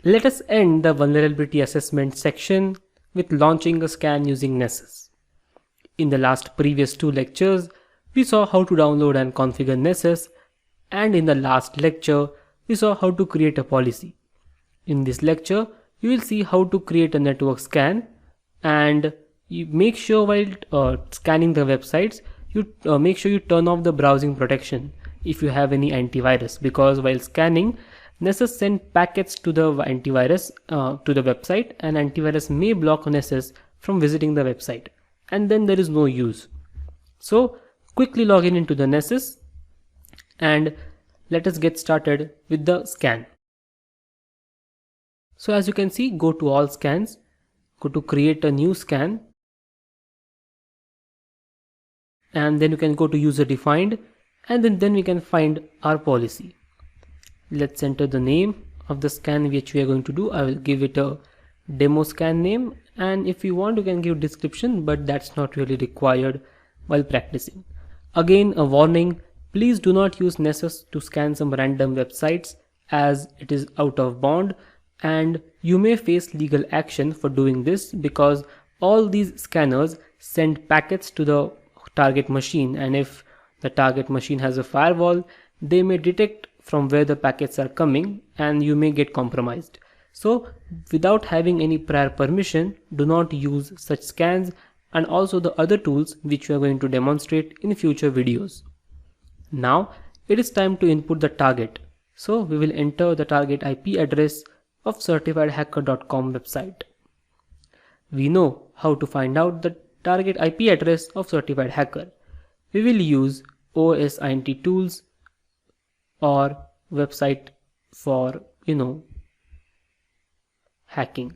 Let us end the vulnerability assessment section with launching a scan using Nessus. In the last previous two lectures, we saw how to download and configure Nessus, and in the last lecture, we saw how to create a policy. In this lecture, you will see how to create a network scan, and you make sure while scanning the websites, you make sure you turn off the browsing protection if you have any antivirus, because while scanning, Nessus sends packets to the antivirus to the website, and antivirus may block Nessus from visiting the website, and then there is no use. So quickly log in into the Nessus and let us get started with the scan. So as you can see, go to all scans, go to create a new scan, and then you can go to user defined, and then we can find our policy. Let's enter the name of the scan which we are going to do. I will give it a demo scan name, and if you want you can give description, but that's not really required while practicing. Again, a warning, please do not use Nessus to scan some random websites, as it is out of bound and you may face legal action for doing this, because all these scanners send packets to the target machine, and if the target machine has a firewall, they may detect from where the packets are coming and you may get compromised. So without having any prior permission, do not use such scans, and also the other tools which we are going to demonstrate in future videos. Now it is time to input the target. So we will enter the target IP address of certifiedhacker.com website. We know how to find out the target IP address of Certified Hacker. We will use OSINT tools or website for hacking.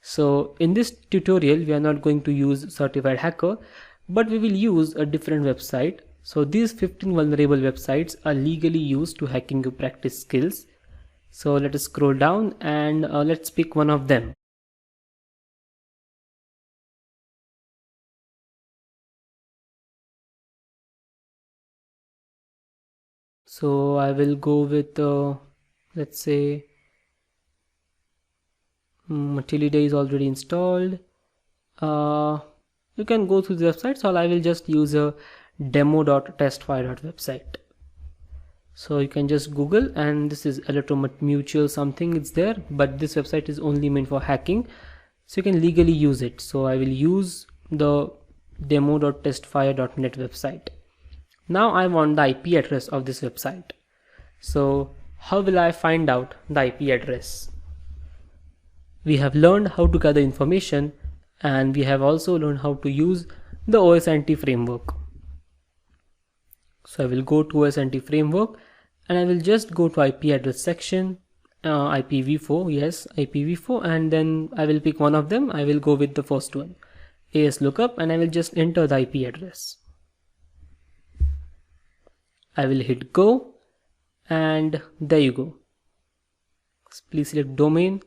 So in this tutorial we are not going to use Certified Hacker, but we will use a different website. So these 15 vulnerable websites are legally used to hacking your practice skills. So let us scroll down and let's pick one of them. So I will go with let's say Matilda is already installed. You can go through the website, so I will just use a demo.testfire.website. So you can just Google, and this is Electromutual something, it's there, but this website is only meant for hacking, so you can legally use it. So I will use the demo.testfire.net website. Now I want the IP address of this website. So how will I find out the IP address? We have learned how to gather information, and we have also learned how to use the OSINT framework. So I will go to OSINT framework and I will just go to IP address section, IPv4, yes, IPv4, and then I will pick one of them. I will go with the first one, AS lookup, and I will just enter the IP address. I will hit go, and there you go. Please select domain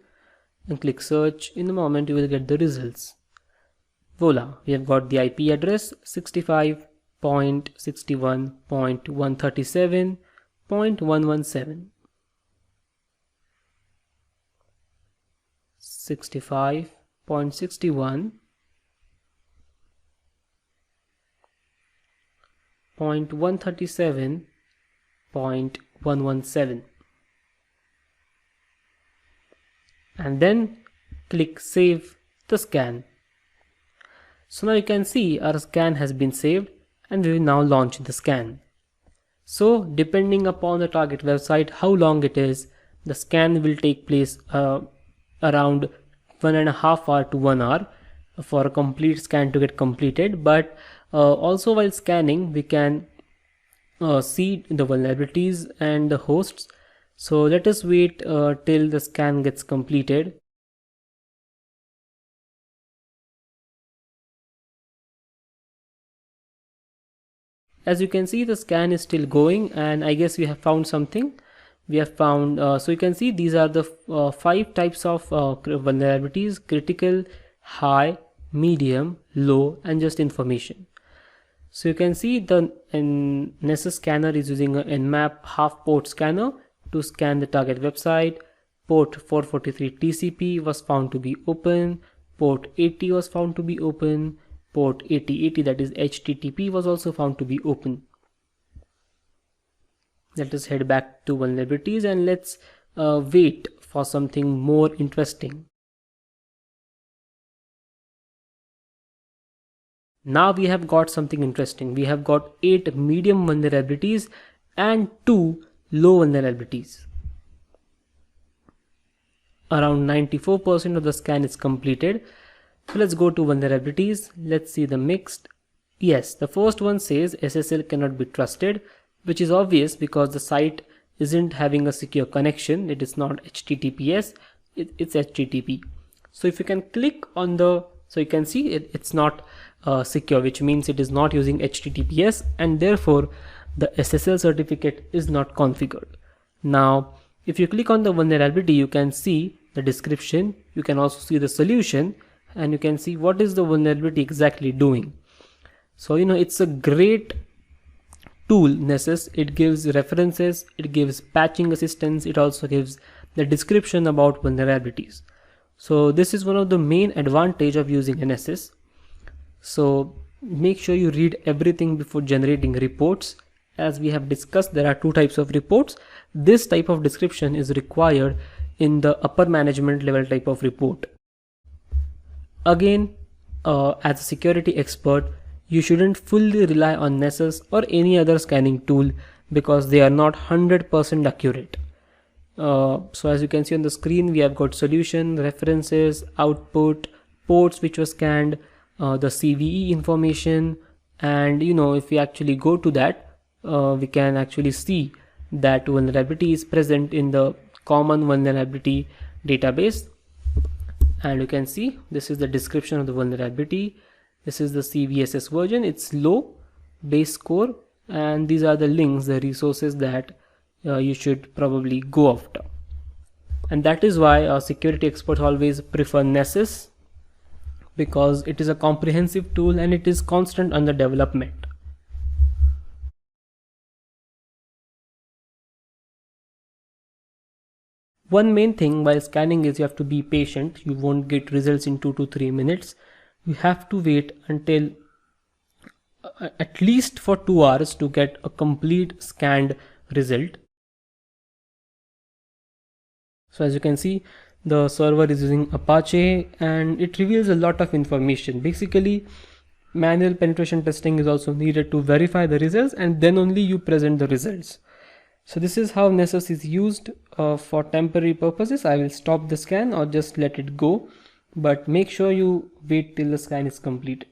and click search. In a moment you will get the results. Voila, we have got the IP address 65.61.137.117. 65.61.137.117, and then click save the scan. So now you can see our scan has been saved, and we will now launch the scan. So depending upon the target website, how long it is, the scan will take place around 1.5 hours to 1 hour for a complete scan to get completed. But also while scanning we can see the vulnerabilities and the hosts. So let us wait till the scan gets completed. As you can see, the scan is still going, and I guess we have found something. We have found, so you can see these are the 5 types of vulnerabilities: critical, high, medium, low, and just information. So you can see the Nessus scanner is using an Nmap half port scanner to scan the target website. Port 443 TCP was found to be open. Port 80 was found to be open. Port 8080, that is HTTP, was also found to be open. Let us head back to vulnerabilities and let's wait for something more interesting. Now we have got something interesting. We have got 8 medium vulnerabilities and 2 low vulnerabilities. Around 94% of the scan is completed. So let's go to vulnerabilities. Let's see the mixed. Yes, the first one says SSL cannot be trusted, which is obvious because the site isn't having a secure connection. It is not HTTPS, it's HTTP. So if you can click on so you can see it's not secure, which means it is not using HTTPS, and therefore the SSL certificate is not configured. Now if you click on the vulnerability, you can see the description, you can also see the solution, and you can see what is the vulnerability exactly doing. So it's a great tool, Nessus. It gives references, it gives patching assistance, it also gives the description about vulnerabilities. So this is one of the main advantage of using Nessus. So make sure you read everything before generating reports. As we have discussed, there are 2 types of reports. This type of description is required in the upper management level type of report. Again, as a security expert, you shouldn't fully rely on Nessus or any other scanning tool because they are not 100% accurate. So as you can see on the screen, we have got solution, references, output, ports which were scanned, the CVE information, and if we actually go to that, we can actually see that vulnerability is present in the common vulnerability database. And you can see this is the description of the vulnerability. This is the CVSS version. It's low base score, and these are the links, the resources that you should probably go after. And that is why security experts always prefer Nessus, because it is a comprehensive tool and it is constant under development. One main thing while scanning is you have to be patient. You won't get results in 2 to 3 minutes. You have to wait until at least for 2 hours to get a complete scanned result. So as you can see, the server is using Apache and it reveals a lot of information. Basically, manual penetration testing is also needed to verify the results, and then only you present the results. So this is how Nessus is used for temporary purposes. I will stop the scan or just let it go, but make sure you wait till the scan is complete.